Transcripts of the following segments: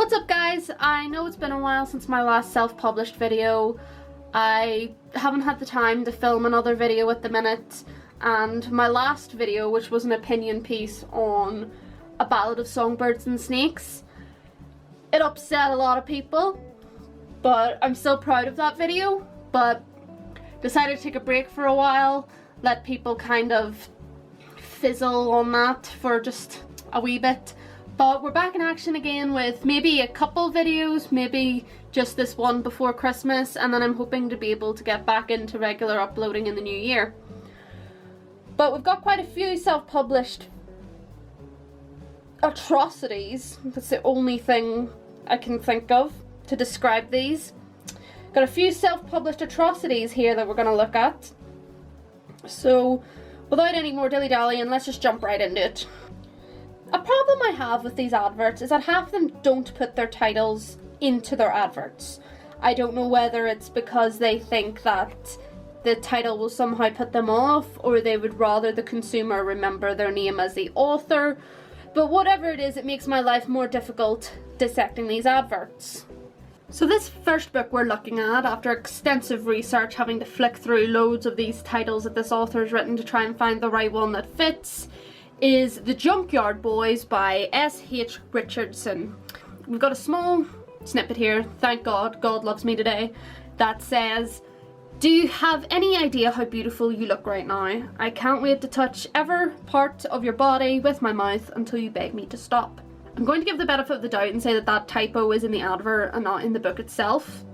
What's up guys? I know it's been a while since my last self-published video. I haven't had the time to film another video at the minute, and my last video, which was an opinion piece on A Ballad of Songbirds and Snakes, it upset a lot of people, but I'm still proud of that video. But decided to take a break for a while, let people kind of fizzle on that for just a wee bit. But we're back in action again with maybe a couple videos, maybe just this one before Christmas, and then I'm hoping to be able to get back into regular uploading in the new year. But we've got quite a few self-published atrocities. That's the only thing I can think of to describe these. Got a few self-published atrocities here that we're going to look at. So without any more dilly-dallying, let's just jump right into it. A problem I have with these adverts is that half of them don't put their titles into their adverts. I don't know whether it's because they think that the title will somehow put them off, or they would rather the consumer remember their name as the author, but whatever it is, it makes my life more difficult dissecting these adverts. So this first book we're looking at, after extensive research, having to flick through loads of these titles that this author's written to try and find the right one that fits, is The Junkyard Boys by S.H. Richardson. We've got a small snippet here, thank God, God loves me today, that says, "Do you have any idea how beautiful you look right now? I can't wait to touch every part of your body with my mouth until you beg me to stop." I'm going to give the benefit of the doubt and say that that typo is in the advert and not in the book itself.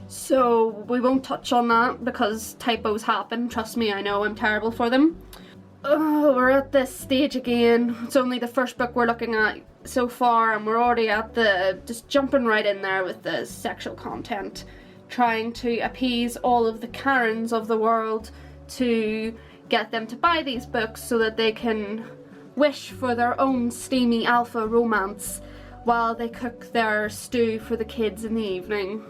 So we won't touch on that because typos happen, trust me, I know, I'm terrible for them. Oh, we're at this stage again. It's only the first book we're looking at so far, and we're already at just jumping right in there with the sexual content, trying to appease all of the Karens of the world to get them to buy these books so that they can wish for their own steamy alpha romance while they cook their stew for the kids in the evening.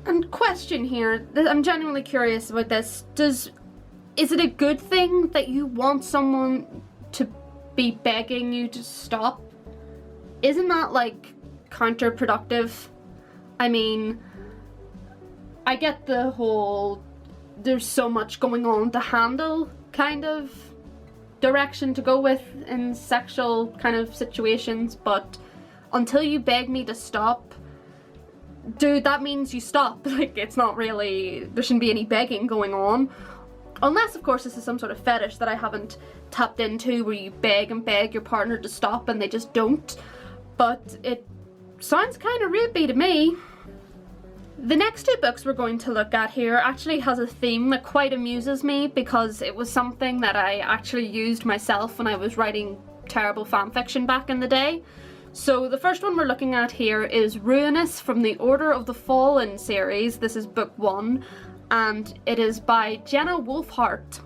And question here, I'm genuinely curious about this, is it a good thing that you want someone to be begging you to stop? Isn't that like counterproductive? I mean, I get the whole there's so much going on to handle kind of direction to go with in sexual kind of situations, but until you beg me to stop, dude, that means you stop. Like, it's not really, there shouldn't be any begging going on. Unless, of course, this is some sort of fetish that I haven't tapped into where you beg and beg your partner to stop and they just don't. But it sounds kind of rapey to me. The next two books we're going to look at here actually has a theme that quite amuses me because it was something that I actually used myself when I was writing terrible fanfiction back in the day. So the first one we're looking at here is Ruinous from the Order of the Fallen series. This is book 1. And it is by Jenna Wolfhart.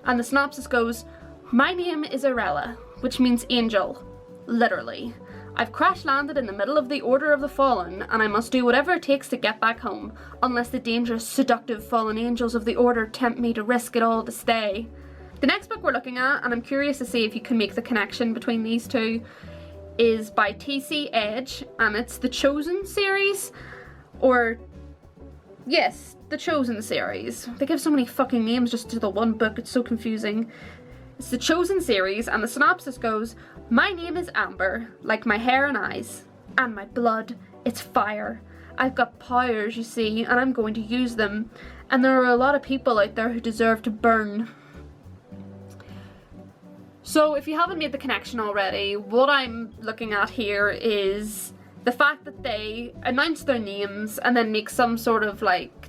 And the synopsis goes, "My name is Arella, which means angel, literally. I've crash landed in the middle of the Order of the Fallen, and I must do whatever it takes to get back home, unless the dangerous, seductive fallen angels of the Order tempt me to risk it all to stay." The next book we're looking at, and I'm curious to see if you can make the connection between these two, is by T.C. Edge, and it's the Chosen series, or yes, the Chosen series. They give so many fucking names just to the one book, it's so confusing. It's the Chosen series, and the synopsis goes, "My name is Amber, like my hair and eyes, and my blood, it's fire. I've got powers, you see, and I'm going to use them, and there are a lot of people out there who deserve to burn." So if you haven't made the connection already, what I'm looking at here is the fact that they announce their names and then make some sort of like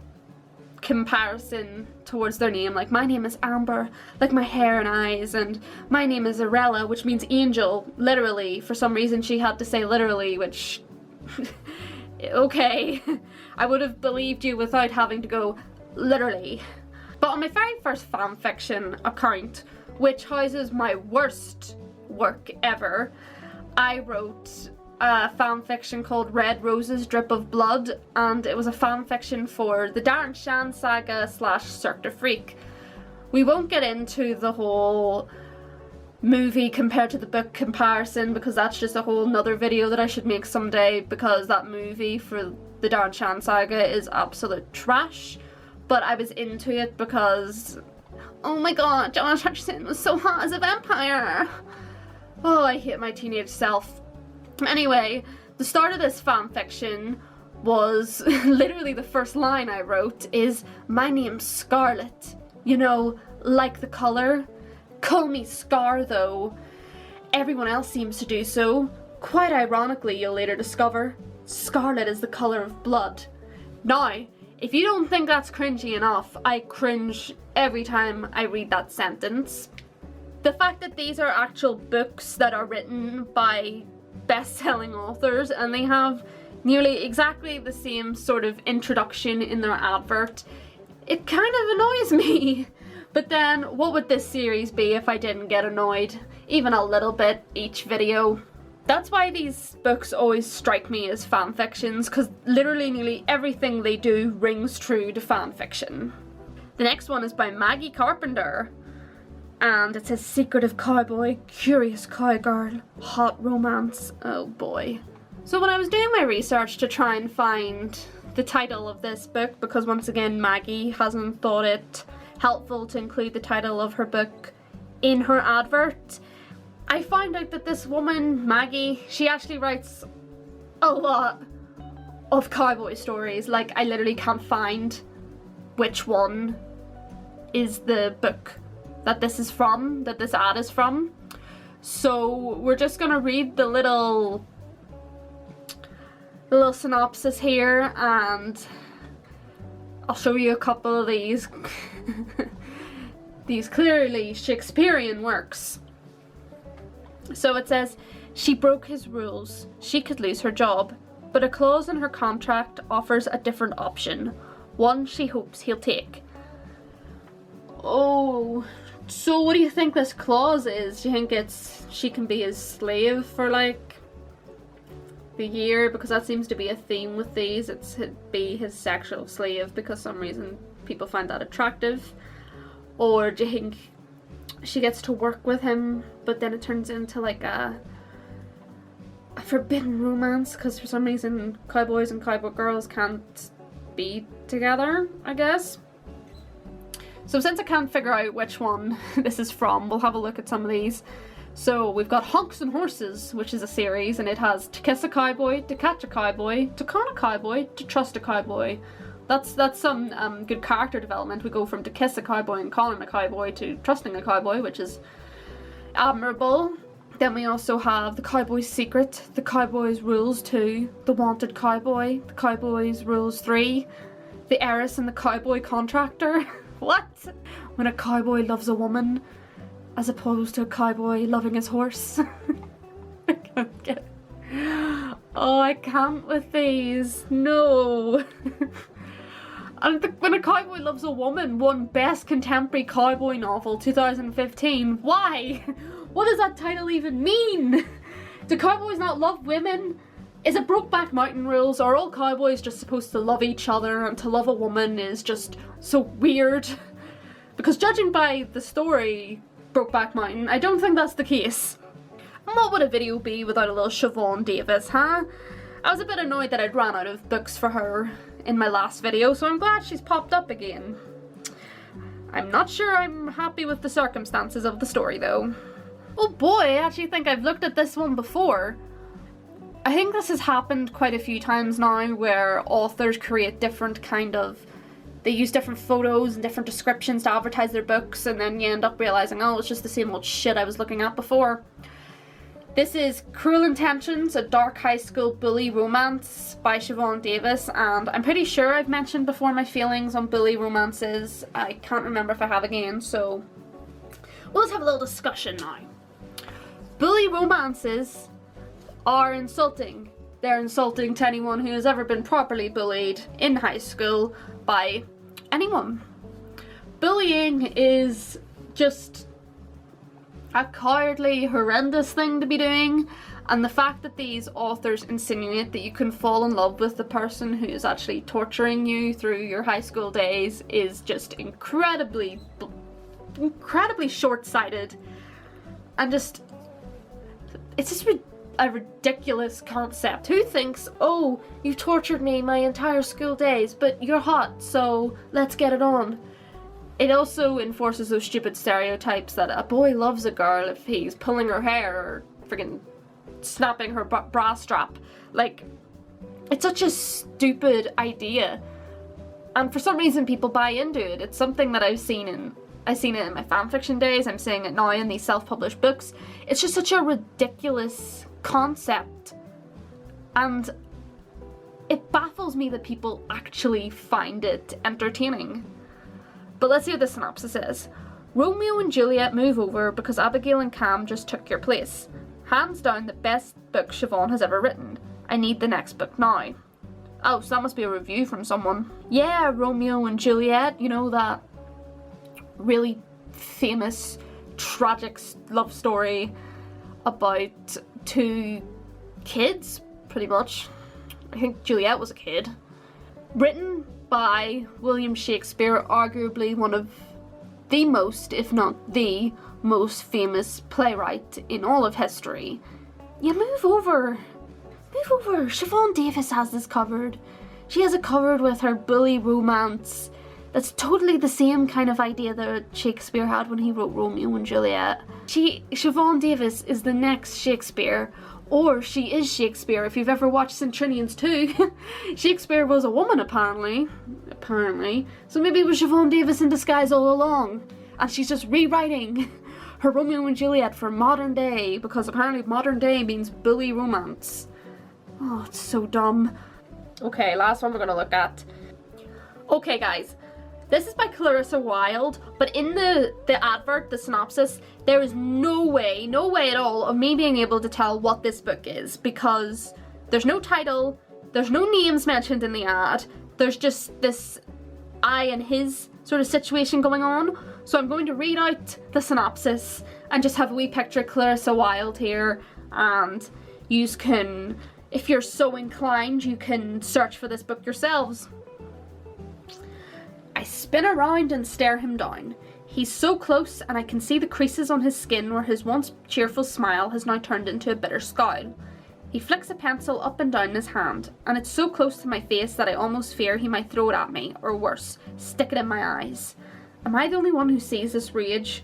comparison towards their name, like my name is Amber, like my hair and eyes, and my name is Arella, which means angel, literally. For some reason she had to say literally, which okay, I would have believed you without having to go literally. But on my very first fanfiction account, which houses my worst work ever, I wrote a fanfiction called Red Roses Drip of Blood, and it was a fanfiction for the Darren Shan saga / Cirque du Freak. We won't get into the whole movie compared to the book comparison, because that's just a whole nother video that I should make someday, because that movie for the Darn Shan saga is absolute trash. But I was into it because, oh my god, Josh Hutcherson was so hot as a vampire. Oh, I hate my teenage self. Anyway, the start of this fanfiction was literally the first line I wrote is, "My name's Scarlet. You know, like the colour. Call me Scar though. Everyone else seems to do so. Quite ironically, you'll later discover, scarlet is the colour of blood." Now, if you don't think that's cringy enough, I cringe every time I read that sentence. The fact that these are actual books that are written by best-selling authors and they have nearly exactly the same sort of introduction in their advert, it kind of annoys me. But then, what would this series be if I didn't get annoyed? Even a little bit each video. That's why these books always strike me as fanfictions, because literally nearly everything they do rings true to fanfiction. The next one is by Maggie Carpenter, and it says secretive cowboy, curious cowgirl, hot romance. Oh boy. So when I was doing my research to try and find the title of this book, because once again Maggie hasn't thought it helpful to include the title of her book in her advert, I found out that this woman, Maggie, she actually writes a lot of cowboy stories. Like, I literally can't find which one is the book that this is from, that this ad is from. So we're just gonna read the little synopsis here, and I'll show you a couple of these these clearly Shakespearean works. So it says, she broke his rules. She could lose her job, but a clause in her contract offers a different option, one she hopes he'll take. Oh, so what do you think this clause is? Do you think it's she can be his slave for like the year? Because that seems to be a theme with these. It's be his sexual slave because some reason people find that attractive. Or do you think she gets to work with him, but then it turns into like a forbidden romance because for some reason cowboys and cowboy girls can't be together, I guess. So since I can't figure out which one this is from, we'll have a look at some of these. So we've got Honks and Horses, which is a series, and it has To Kiss a Cowboy, To Catch a Cowboy, To Con a Cowboy, To Trust a Cowboy. That's some good character development. We go from To Kiss a Cowboy and Calling a Cowboy to Trusting a Cowboy, which is admirable. Then we also have The Cowboy's Secret, The Cowboy's Rules 2, The Wanted Cowboy, The Cowboy's Rules 3, The Heiress and the Cowboy Contractor. What? When a cowboy loves a woman as opposed to a cowboy loving his horse. I can't get it. Oh, I can't with these. No. And When a Cowboy Loves a Woman won Best Contemporary Cowboy Novel 2015. Why? What does that title even mean? Do cowboys not love women? Is it Brokeback Mountain rules? Are all cowboys just supposed to love each other, and to love a woman is just so weird? Because judging by the story, Brokeback Mountain, I don't think that's the case. And what would a video be without a little Siobhan Davis, huh? I was a bit annoyed that I'd ran out of books for her in my last video, so I'm glad she's popped up again. I'm not sure I'm happy with the circumstances of the story though. Oh boy, I actually think I've looked at this one before. I think this has happened quite a few times now where authors create different they use different photos and different descriptions to advertise their books, and then you end up realizing, oh, it's just the same old shit I was looking at before. This is Cruel Intentions, a dark high school bully romance by Siobhan Davis, and I'm pretty sure I've mentioned before my feelings on bully romances. I can't remember if I have again, so we'll just have a little discussion now. Bully romances are insulting. They're insulting to anyone who has ever been properly bullied in high school by anyone. Bullying is just a cowardly, horrendous thing to be doing, and the fact that these authors insinuate that you can fall in love with the person who is actually torturing you through your high school days is just incredibly short-sighted. And just, it's just a ridiculous concept. Who thinks, oh, you've tortured me my entire school days, but you're hot, so let's get it on. It also enforces those stupid stereotypes that a boy loves a girl if he's pulling her hair or friggin' snapping her bra strap. Like, it's such a stupid idea. And for some reason people buy into it. It's something that I've seen it in my fanfiction days, I'm seeing it now in these self-published books. It's just such a ridiculous concept. And it baffles me that people actually find it entertaining. But let's see what the synopsis is. Romeo and Juliet move over because Abigail and Cam just took your place. Hands down the best book Siobhan has ever written. I need the next book now. Oh, so that must be a review from someone. Yeah, Romeo and Juliet, you know, that really famous, tragic love story about two kids, pretty much. I think Juliet was a kid. Written by William Shakespeare, arguably one of the most, if not the most famous playwright in all of history. Yeah, move over. Move over. Siobhan Davis has this covered. She has it covered with her bully romance. That's totally the same kind of idea that Shakespeare had when he wrote Romeo and Juliet. Siobhan Davis is the next Shakespeare, or she is Shakespeare. If you've ever watched Centurions 2, Shakespeare was a woman apparently. So maybe it was Siobhan Davis in disguise all along, and she's just rewriting her Romeo and Juliet for modern day, because apparently modern day means bully romance. Oh, it's so dumb. Okay, last one we're gonna look at. Okay guys, this is by Clarissa Wilde, but in the advert, the synopsis, there is no way at all of me being able to tell what this book is, because there's no title, there's no names mentioned in the ad, there's just this I and his sort of situation going on. So I'm going to read out the synopsis and just have a wee picture of Clarissa Wilde here, and you can, if you're so inclined, you can search for this book yourselves. I spin around and stare him down. He's so close, and I can see the creases on his skin where his once cheerful smile has now turned into a bitter scowl. He flicks a pencil up and down in his hand, and it's so close to my face that I almost fear he might throw it at me, or worse, stick it in my eyes. Am I the only one who sees this rage?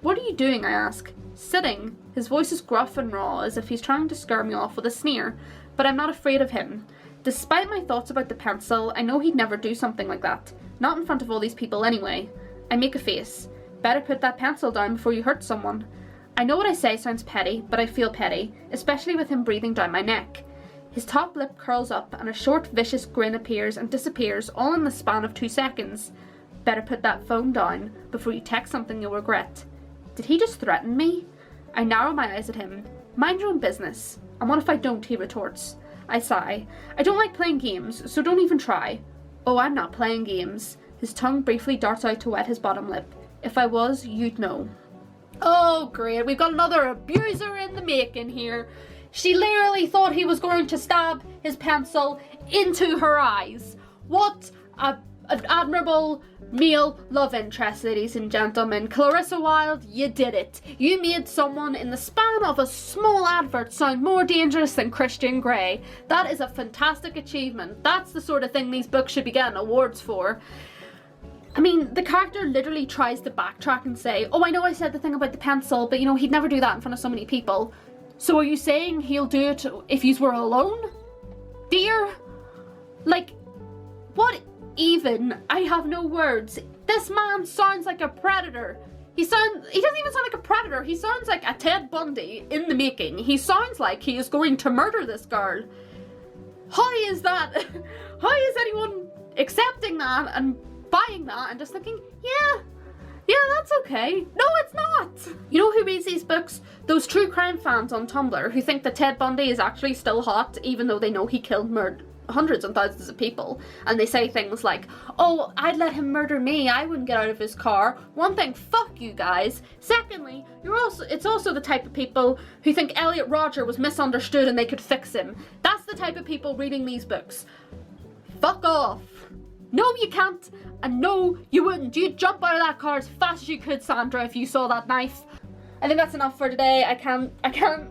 What are you doing, I ask. Sitting. His voice is gruff and raw, as if he's trying to scare me off with a sneer, but I'm not afraid of him. Despite my thoughts about the pencil, I know he'd never do something like that. Not in front of all these people anyway. I make a face. Better put that pencil down before you hurt someone. I know what I say sounds petty, but I feel petty, especially with him breathing down my neck. His top lip curls up and a short, vicious grin appears and disappears all in the span of 2 seconds. Better put that phone down before you text something you'll regret. Did he just threaten me? I narrow my eyes at him. Mind your own business. And what if I don't, he retorts. I sigh. I don't like playing games, so don't even try. Oh, I'm not playing games. His tongue briefly darts out to wet his bottom lip. If I was, you'd know. Oh, great. We've got another abuser in the making here. She literally thought he was going to stab his pencil into her eyes. What an admirable male love interest, ladies and gentlemen. Clarissa Wilde, you did it. You made someone in the span of a small advert sound more dangerous than Christian Grey. That is a fantastic achievement. That's the sort of thing these books should be getting awards for. I mean, the character literally tries to backtrack and say, oh, I know I said the thing about the pencil, but you know, he'd never do that in front of so many people. So are you saying he'll do it if you were alone? Dear? Like, what even? I have no words. This man sounds like a predator. He doesn't even sound like a predator. He sounds like a Ted Bundy in the making. He sounds like he is going to murder this girl. How is that? How is anyone accepting that and buying that and just thinking, yeah, that's okay. No, it's not. You know who reads these books? Those true crime fans on Tumblr who think that Ted Bundy is actually still hot even though they know he killed hundreds and thousands of people, and they say things like, oh, I'd let him murder me, I wouldn't get out of his car. One thing, fuck you guys. Secondly, it's also the type of people who think Elliot Rodger was misunderstood and they could fix him. That's the type of people reading these books. Fuck off. No, you can't, and no, you wouldn't. You'd jump out of that car as fast as you could, Sandra, if you saw that knife. I think that's enough for today. I can't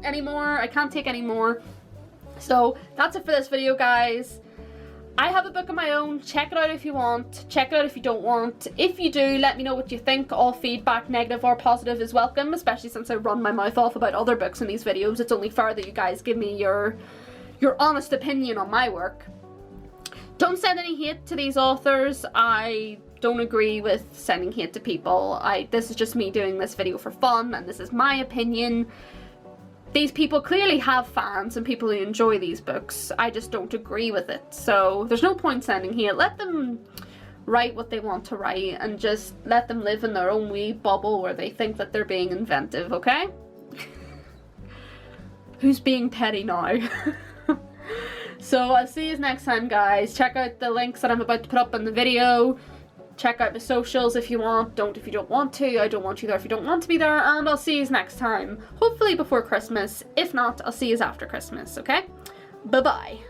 anymore. I can't take any more. So that's it for this video, guys. I have a book of my own. Check it out if you want. Check it out if you don't want. If you do, let me know what you think. All feedback, negative or positive, is welcome, especially since I run my mouth off about other books in these videos. It's only fair that you guys give me your honest opinion on my work. Don't send any hate to these authors. I don't agree with sending hate to people. This is just me doing this video for fun, and this is my opinion. These people clearly have fans and people who enjoy these books. I just don't agree with it. So there's no point sending hate. Let them write what they want to write and just let them live in their own wee bubble where they think that they're being inventive, okay? Who's being petty now? So I'll see you next time, guys. Check out the links that I'm about to put up in the video. Check out my socials if you want. Don't if you don't want to. I don't want you there if you don't want to be there. And I'll see you next time. Hopefully before Christmas. If not, I'll see you after Christmas, okay? Bye-bye.